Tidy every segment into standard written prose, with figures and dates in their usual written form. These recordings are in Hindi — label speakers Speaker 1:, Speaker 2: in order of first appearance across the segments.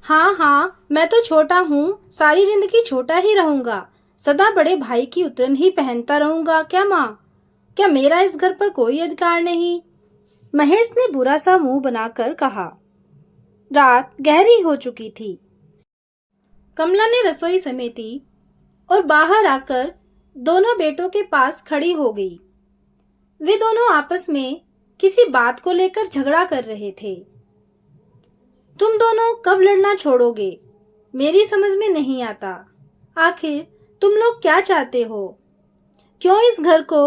Speaker 1: हाँ हाँ, मैं तो छोटा हूँ, सारी जिंदगी छोटा ही रहूंगा। सदा बड़े भाई की उतरन ही पहनता रहूंगा। क्या माँ, क्या मेरा इस घर पर कोई अधिकार नहीं? महेश ने बुरा सा मुंह बनाकर कहा। रात गहरी हो चुकी थी। कमला ने रसोई समेटी और बाहर आकर दोनों बेटों के पास खड़ी हो गई। वे दोनों आपस में किसी बात को लेकर झगड़ा कर रहे थे। तुम दोनों कब लड़ना छोड़ोगे? मेरी समझ में नहीं आता। आखिर तुम लोग क्या चाहते हो? क्यों इस घर को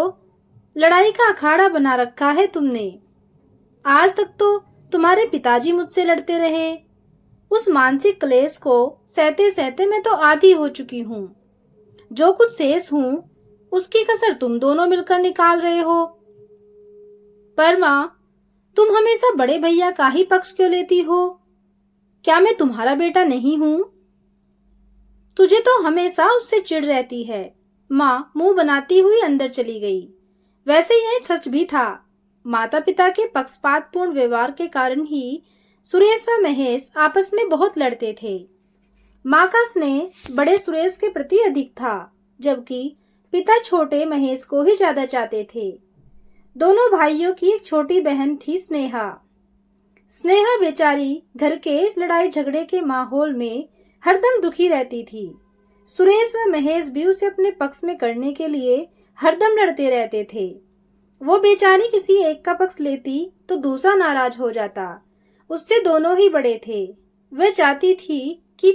Speaker 1: लड़ाई का अखाड़ा बना रखा है तुमने? आज तक तो तुम्हारे पिताजी मुझसे लड़ते रहे। उस मानसिक क्लेश को सहते सहते मैं तो आदी हो चुकी हूँ। जो कुछ शेष हूँ उसकी कसर तुम दोनों मिलकर निकाल रहे हो। पर माँ, तुम हमेशा बड़े भैया का ही पक्ष क्यों लेती हो? क्या मैं तुम्हारा बेटा नहीं हूँ? तुझे तो हमेशा उससे चिढ़ रहती है। माँ मुंह बनाती हुई अंदर चली गई। वैसे यह सच भी था। माता पिता के पक्षपातपूर्ण व्यवहार के कारण ही सुरेश व महेश आपस में बहुत लड़ते थे। माँ का स्नेह बड़े सुरेश के प्रति अधिक था, जबकि पिता छोटे महेश को ही ज्यादा चाहते थे। दोनों भाइयों की एक छोटी बहन थी, स्नेहा। स्नेहा बेचारी घर के इस लड़ाई झगड़े के माहौल में हरदम दुखी रहती थी। सुरेश व महेश भी उसे अपने पक्ष में करने के लिए हरदम लड़ते रहते थे। वो बेचारी किसी एक का पक्ष लेती तो दूसरा नाराज हो जाता। उससे दोनों ही बड़े थे। वह चाहती थी कि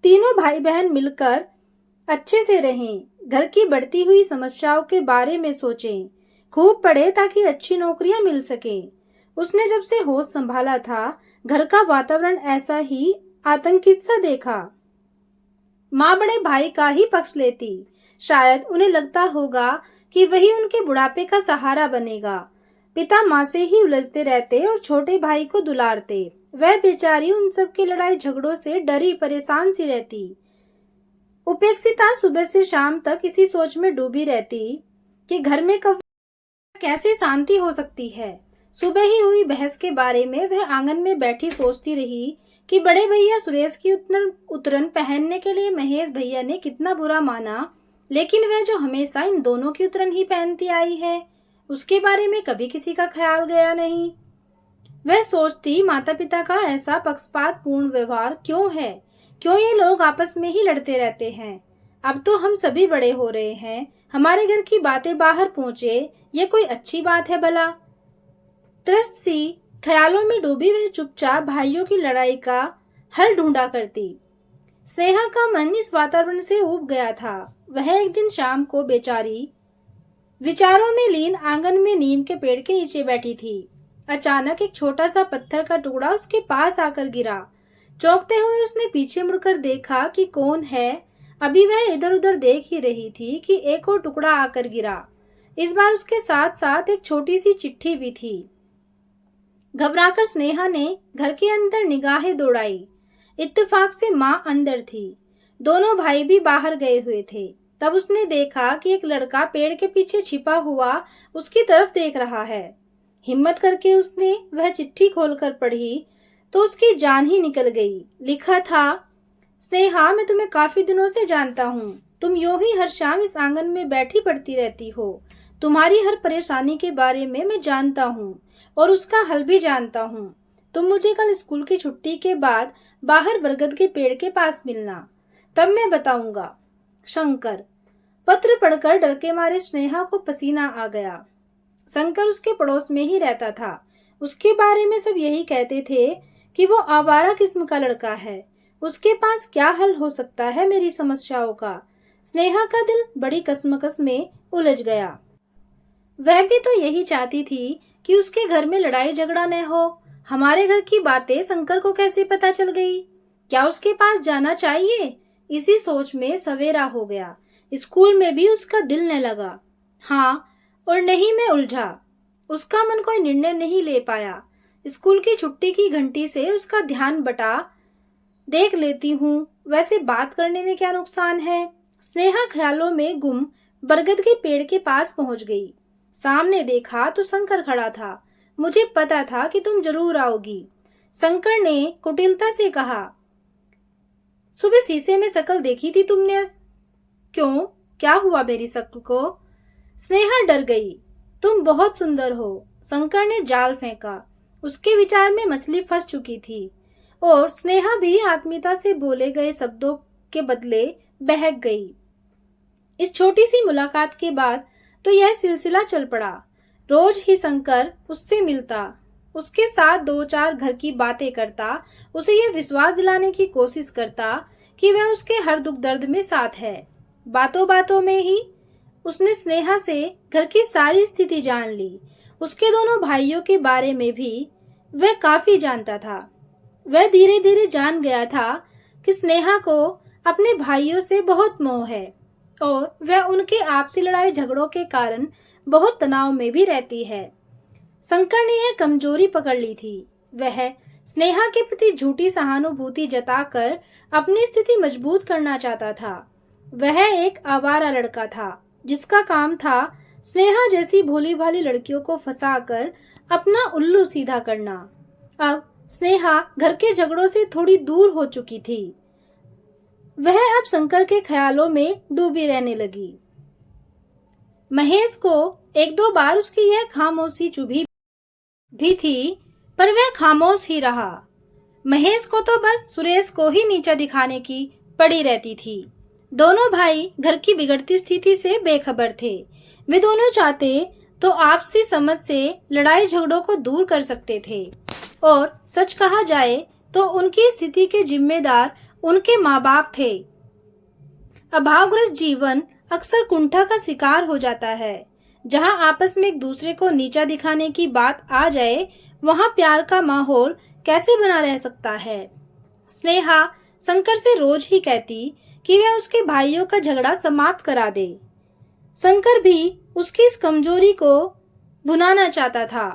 Speaker 1: तीनों भाई बहन मिलकर अच्छे से रहें, घर की बढ़ती हुई समस्याओं के बारे में सोचें, खूब पढ़े ताकि अच्छी नौकरियां मिल सके। उसने जब से होश संभाला था, घर का वातावरण ऐसा ही आतंकित सा देखा। माँ बड़े भाई का ही पक्ष लेती। शायद उन्हें लगता होगा कि वही उनके बुढ़ापे का सहारा बनेगा। पिता माँ से ही उलझते रहते और छोटे भाई को दुलारते। वह बेचारी उन सब के लड़ाई झगड़ों से डरी परेशान सी रहती। उपेक्षिता सुबह से शाम तक इसी सोच में डूबी रहती कि घर में कब कैसे शांति हो सकती है। सुबह ही हुई बहस के बारे में वह आंगन में बैठी सोचती रही कि बड़े भैया सुरेश की उतरन पहनने के लिए महेश भैया ने कितना बुरा माना, लेकिन वह जो हमेशा इन दोनों की उतरन ही पहनती आई है, उसके बारे में कभी किसी का ख्याल गया नहीं। वह सोचती माता पिता का ऐसा पक्षपात पूर्ण व्यवहार क्यों है? क्यों ये लोग आपस में ही लड़ते रहते हैं? अब तो हम सभी बड़े हो रहे हैं, हमारे घर की बातें बाहर पहुंचे, ये कोई अच्छी बात है भला? त्रस्त सी ख्यालों में डूबी वह चुपचाप भाइयों की लड़ाई का हल ढूंढा करती। स्नेहा का मन इस वातावरण से ऊब गया था। वह एक दिन शाम को बेचारी विचारों में लीन आंगन में नीम के पेड़ के नीचे बैठी थी। अचानक एक छोटा सा पत्थर का टुकड़ा उसके पास आकर गिरा। चौंकते हुए उसने पीछे मुड़कर देखा कि कौन है। अभी वह इधर उधर देख ही रही थी कि एक और टुकड़ा आकर गिरा। इस बार उसके साथ साथ एक छोटी सी चिट्ठी भी थी। घबराकर स्नेहा ने घर के अंदर निगाहें दौड़ाई। इत्तेफाक से माँ अंदर थी। दोनों भाई भी बाहर गए हुए थे। तब उसने देखा कि एक लड़का पेड़ के पीछे छिपा हुआ उसकी तरफ देख रहा है। हिम्मत करके उसने वह चिट्ठी खोलकर पढ़ी तो उसकी जान ही निकल गई। लिखा था, स्नेहा, मैं तुम्हें काफी दिनों से जानता हूँ। तुम यूं ही हर शाम इस आंगन में बैठी पढ़ती रहती हो। तुम्हारी हर परेशानी के बारे में मैं जानता हूँ और उसका हल भी जानता हूँ। तुम मुझे कल स्कूल की छुट्टी के बाद बाहर बरगद के पेड़ के पास मिलना, तब मैं बताऊंगा। शंकर। पत्र पढ़कर डर के मारे स्नेहा को पसीना आ गया। शंकर उसके पड़ोस में ही रहता था। उसके बारे में सब यही कहते थे कि वो आवारा किस्म का लड़का है। उसके पास क्या हल हो सकता है मेरी समस्याओं का? स्नेहा का दिल बड़ी कसमकस में उलझ गया। वह भी तो यही चाहती थी कि उसके घर में लड़ाई झगड़ा न हो। हमारे घर की बातें शंकर को कैसे पता चल गई? क्या उसके पास जाना चाहिए? इसी सोच में सवेरा हो गया। स्कूल में भी उसका दिल न लगा। हाँ और नहीं में उलझा। उसका मन कोई निर्णय नहीं ले पाया। स्कूल की छुट्टी की घंटी से उसका ध्यान बटा। देख लेती हूँ, वैसे बात करने में क्या नुकसान है? स्नेहा ख्यालों में गुम बरगद के पेड़ के पास पहुंच गई। सामने देखा तो शंकर खड़ा था। मुझे पता था कि तुम जरूर आओगी, शंकर ने कुटिलता से कहा। सुबह शीशे में शक्ल देखी थी तुमने? क्यों, क्या हुआ मेरी शक्ल को? स्नेहा डर गई। तुम बहुत सुंदर हो। शंकर ने जाल फेंका। उसके विचार में मछली फंस चुकी थी और स्नेहा भी आत्मीयता से बोले गए शब्दों के बदले बहक गई। इस छोटी सी मुलाकात के बाद तो यह सिलसिला चल पड़ा। रोज ही शंकर उससे मिलता, उसके साथ दो चार घर की बातें करता, उसे यह विश्वास दिलाने की कोशिश करता कि वह उसके हर दुख दर्द में साथ है। बातों बातों में ही उसने स्नेहा से घर की सारी स्थिति जान ली। उसके दोनों भाइयों के बारे में भी वह काफी जानता था। वह धीरे धीरे जान गया था कि स्नेहा को अपने भाइयों से बहुत मोह है और वह उनके आपसी लड़ाई झगड़ों के कारण बहुत तनाव में भी रहती है। शंकर ने यह कमजोरी पकड़ ली थी। वह स्नेहा के प्रति झूठी सहानुभूति जताकर अपनी स्थिति मजबूत करना चाहता था। वह एक आवारा लड़का था जिसका काम था स्नेहा जैसी भोली भाली लड़कियों को फंसाकर अपना उल्लू सीधा करना। अब स्नेहा घर के झगड़ों से थोड़ी दूर हो चुकी थी। वह अब शंकर के ख्यालों में डूबी रहने लगी। महेश को एक दो बार उसकी यह खामोशी चुभी भी थी, पर वह खामोश ही रहा। महेश को तो बस सुरेश को ही नीचा दिखाने की पड़ी रहती थी। दोनों भाई घर की बिगड़ती स्थिति से बेखबर थे। वे दोनों चाहते तो आपसी समझ से लड़ाई झगड़ों को दूर कर सकते थे और सच कहा जाए तो उनकी स्थिति के जिम्मेदार उनके माँ बाप थे। अभावग्रस्त जीवन अक्सर कुंठा का शिकार हो जाता है। जहां आपस में एक दूसरे को नीचा दिखाने की बात आ जाए, वहां प्यार का माहौल कैसे बना रह सकता है? स्नेहा शंकर से रोज ही कहती कि वह उसके भाइयों का झगड़ा समाप्त करा दे। शंकर भी उसकी इस कमजोरी को भुनाना चाहता था।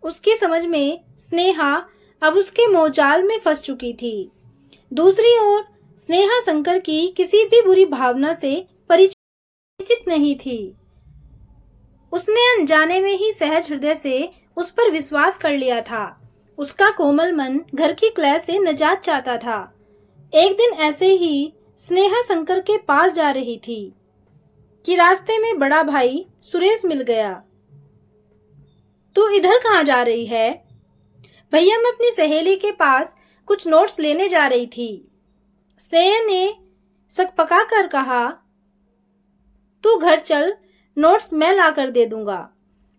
Speaker 1: उसकी समझ में स्नेहा अब उसके मोहजाल में फंस चुकी थी। दूसरी ओर स्नेहा शंकर की किसी भी बुरी भावना से परिचित नहीं थी। उसने अनजाने में ही सहज हृदय से उस पर विश्वास कर लिया था। उसका कोमल मन घर की क्लेश से निजात चाहता था। एक दिन ऐसे ही स्नेहा शंकर के पास जा रही थी कि रास्ते में बड़ा भाई सुरेश मिल गया। तू इधर कहाँ जा रही है? भैया, मैं अपनी सहेली के पास कुछ नोट्स लेने जा रही थी। स्नेहा ने सकपका कर कहा, तू घर चल, नोट्स मैं ला कर दे दूंगा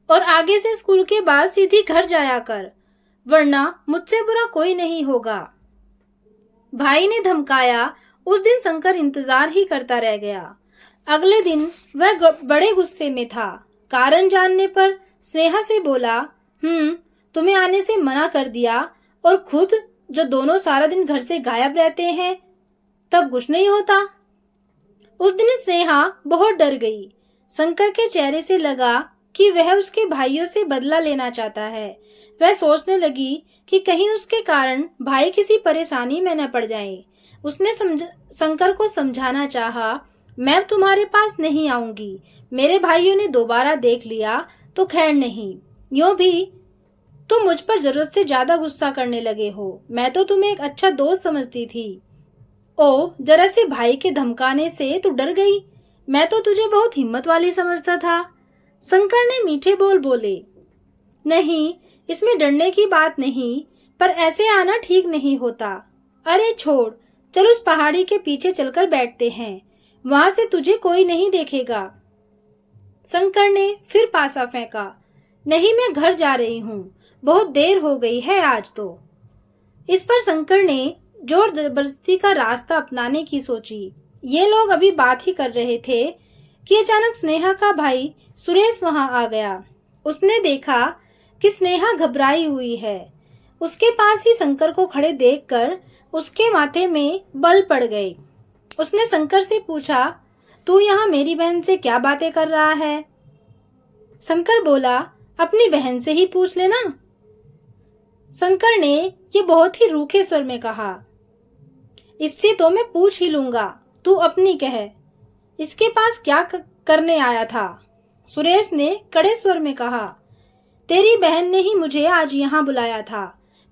Speaker 1: और आगे से स्कूल के बाद सीधी घर जाया कर, वरना मुझसे बुरा कोई नहीं होगा। भाई ने धमकाया। उस दिन शंकर इंतजार ही करता रह गया। अगले दिन वह बड़े गुस्से में था। कारण जानने पर स्नेहा से बोला, तुम्हें आने से मना कर दिया और खुद जो दोनों सारा दिन घर से गायब रहते हैं, तब कुछ नहीं होता। उस दिन स्नेहा बहुत डर गई। शंकर के चेहरे से लगा कि वह उसके भाइयों से बदला लेना चाहता है। वह सोचने लगी कि कहीं उसके कारण भाई किसी परेशानी में न पड़ जाएं। उसने शंकर को समझाना चाहा, मैं तुम्हारे पास नहीं आऊंगी। मेरे भाइयों ने दोबारा देख लिया तो खैर नहीं। यूं भी तुम मुझ पर जरूरत से ज्यादा गुस्सा करने लगे हो। मैं तो तुम्हें एक अच्छा दोस्त समझती थी। ओ, जरा से भाई के धमकाने से तू डर गई। मैं तो तुझे बहुत हिम्मत वाली समझता था। शंकर ने मीठे बोल बोले, नहीं, इसमें डरने की बात नहीं, पर ऐसे आना ठीक नहीं होता। अरे छोड़, चल उस पहाड़ी के पीछे चलकर बैठते हैं, वहां से तुझे कोई नहीं देखेगा। शंकर ने फिर पासा फेंका, नहीं, मैं घर जा रही हूँ, बहुत देर हो गई है आज तो। इस पर शंकर ने जोर जबरदस्ती का रास्ता अपनाने की सोची। ये लोग अभी बात ही कर रहे थे कि अचानक स्नेहा का भाई सुरेश वहां आ गया। उसने देखा कि स्नेहा घबराई हुई है। उसके पास ही शंकर को खड़े देखकर उसके माथे में बल पड़ गए। उसने शंकर से पूछा, तू यहाँ मेरी बहन से क्या बातें कर रहा है? शंकर बोला, अपनी बहन से ही पूछ लेना। शंकर ने ये बहुत ही रूखे स्वर में कहा, इससे तो मैं पूछ ही लूंगा, तू अपनी कह, इसके पास क्या करने आया था? सुरेश ने कड़े स्वर में कहा, तेरी बहन ने ही मुझे आज यहाँ बुलाया था।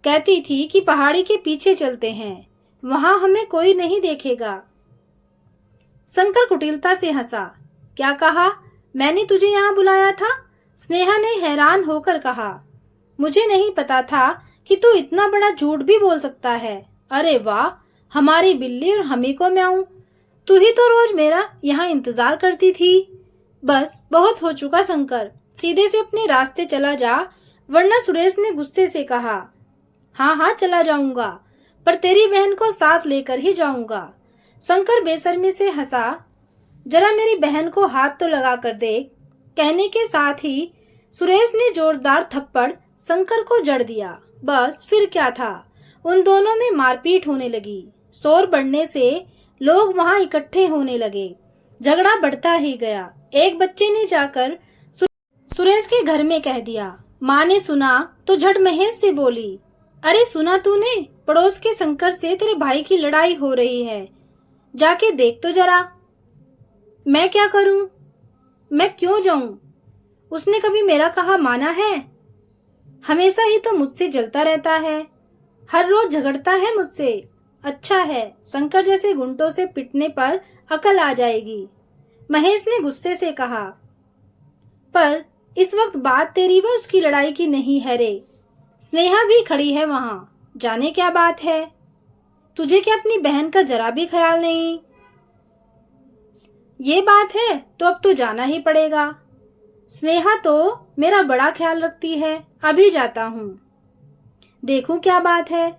Speaker 1: कहती थी कि पहाड़ी के पीछे चलते हैं। वहां हमें कोई नहीं देखेगा। शंकर कुटिलता से हंसा। क्या कहा? मैंने तुझे यहाँ बुलाया था? स्नेहा ने हैरान होकर कहा। मुझे नहीं पता था कि तू इतना बड़ा झूठ भी बोल सकता है। अरे वाह, हमारी बिल्ली और हमी को म्याऊं। तू ही तो रोज मेरा यहाँ इंतजार करती थी। बस बहुत हो चुका शंकर, सीधे से अपने रास्ते चला जा, वरना सुरेश ने गुस्से से कहा। हाँ हाँ चला जाऊंगा, पर तेरी बहन को साथ लेकर ही जाऊंगा। शंकर बेशर्मी से हंसा। जरा मेरी बहन को हाथ तो लगा कर देख। कहने के साथ ही सुरेश ने जोरदार थप्पड़ शंकर को जड़ दिया। बस फिर क्या था, उन दोनों में मारपीट होने लगी। शोर बढ़ने से लोग वहां इकट्ठे होने लगे। झगड़ा बढ़ता ही गया। एक बच्चे ने जाकर सुरेश के घर में कह दिया। माँ ने सुना तो झट महेश से बोली, अरे सुना तूने, पड़ोस के शंकर से तेरे भाई की लड़ाई हो रही है, जाके देख तो जरा। मैं क्या करूं? मैं क्यों जाऊं? उसने कभी मेरा कहा माना है? हमेशा ही तो मुझसे जलता रहता है, हर रोज झगड़ता है मुझसे। अच्छा है, शंकर जैसे गुंडों से पिटने पर अकल आ जाएगी, महेश ने गुस्से से कहा। पर इस वक्त बात तेरी व उसकी लड़ाई की नहीं है रे। स्नेहा भी खड़ी है वहां, जाने क्या बात है। तुझे क्या अपनी बहन का जरा भी ख्याल नहीं? ये बात है तो अब तो जाना ही पड़ेगा। स्नेहा तो मेरा बड़ा ख्याल रखती है, अभी जाता हूँ, देखूं क्या बात है।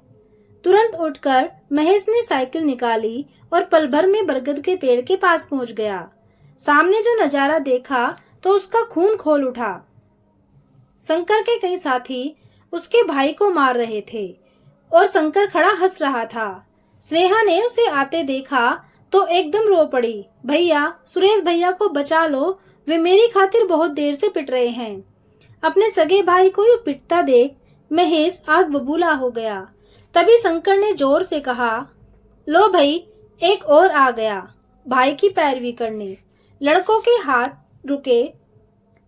Speaker 1: तुरंत उठकर महेश ने साइकिल निकाली और पल भर में बरगद के पेड़ के पास पहुंच गया। सामने जो नजारा देखा तो उसका खून खोल उठा। शंकर के कई साथी उसके भाई को मार रहे थे और शंकर खड़ा हंस रहा था। स्नेहा ने उसे आते देखा तो एकदम रो पड़ी। भैया, सुरेश भैया को बचा लो, वे मेरी खातिर बहुत देर से पिट रहे हैं। अपने सगे भाई को यूं पिटता देख महेश आग बबूला हो गया। तभी शंकर ने जोर से कहा, लो भाई, एक और आ गया भाई की पैरवी करने। लड़कों के हाथ रुके।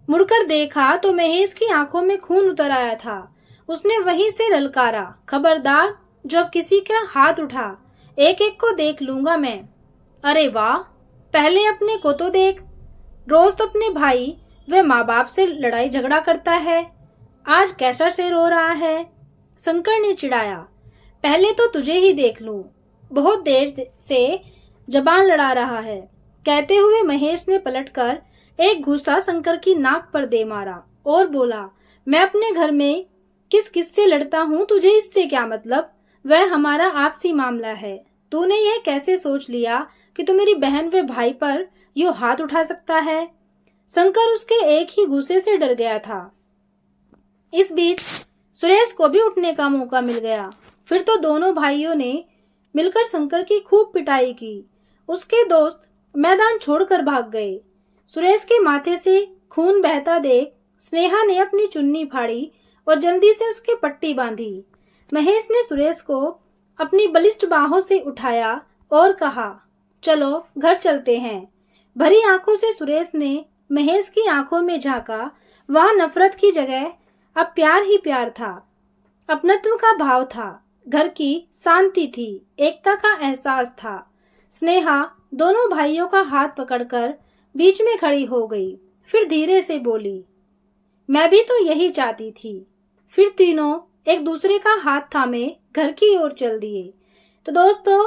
Speaker 1: मुड़कर देखा तो महेश की आंखों में खून उतर आया था। उसने वहीं से ललकारा, खबरदार, जब किसी का हाथ उठा, एक एक को देख लूंगा मैं। अरे वाह, पहले अपने को तो देख, रोज तो अपने भाई व माँ बाप से लड़ाई झगड़ा करता है, आज कैसा से रो रहा है। शंकर ने चिढ़ाया। पहले तो तुझे ही देख लूं, बहुत देर से जबान लड़ा रहा है। कहते हुए महेश ने पलटकर एक घूसा शंकर की नाक पर दे मारा और बोला, मैं अपने घर में किस किस से लड़ता हूँ, तुझे इससे क्या मतलब? वह हमारा आपसी मामला है। तूने यह कैसे सोच लिया कि तू मेरी बहन व भाई पर यूं हाथ उठा सकता है? शंकर उसके एक ही गुस्से से डर गया था। इस बीच सुरेश को भी उठने का मौका मिल गया। फिर तो दोनों भाइयों ने मिलकर शंकर की खूब पिटाई की। उसके दोस्त मैदान छोड़कर भाग गए। सुरेश के माथे से खून बहता देख स्नेहा ने अपनी चुन्नी फाड़ी और जल्दी से उसके पट्टी बांधी। महेश ने सुरेश को अपनी बलिष्ठ बाहों से उठाया और कहा, चलो घर चलते हैं। भरी आंखों से सुरेश ने महेश की आंखों में झांका। वहां नफरत की जगह अब प्यार ही प्यार था, अपनत्व का भाव था, घर की शांति थी, एकता का एहसास था। स्नेहा दोनों भाइयों का हाथ पकड़कर बीच में खड़ी हो गई, फिर धीरे से बोली, मैं भी तो यही चाहती थी। फिर तीनों एक दूसरे का हाथ थामे घर की ओर चल दिए। तो दोस्तों,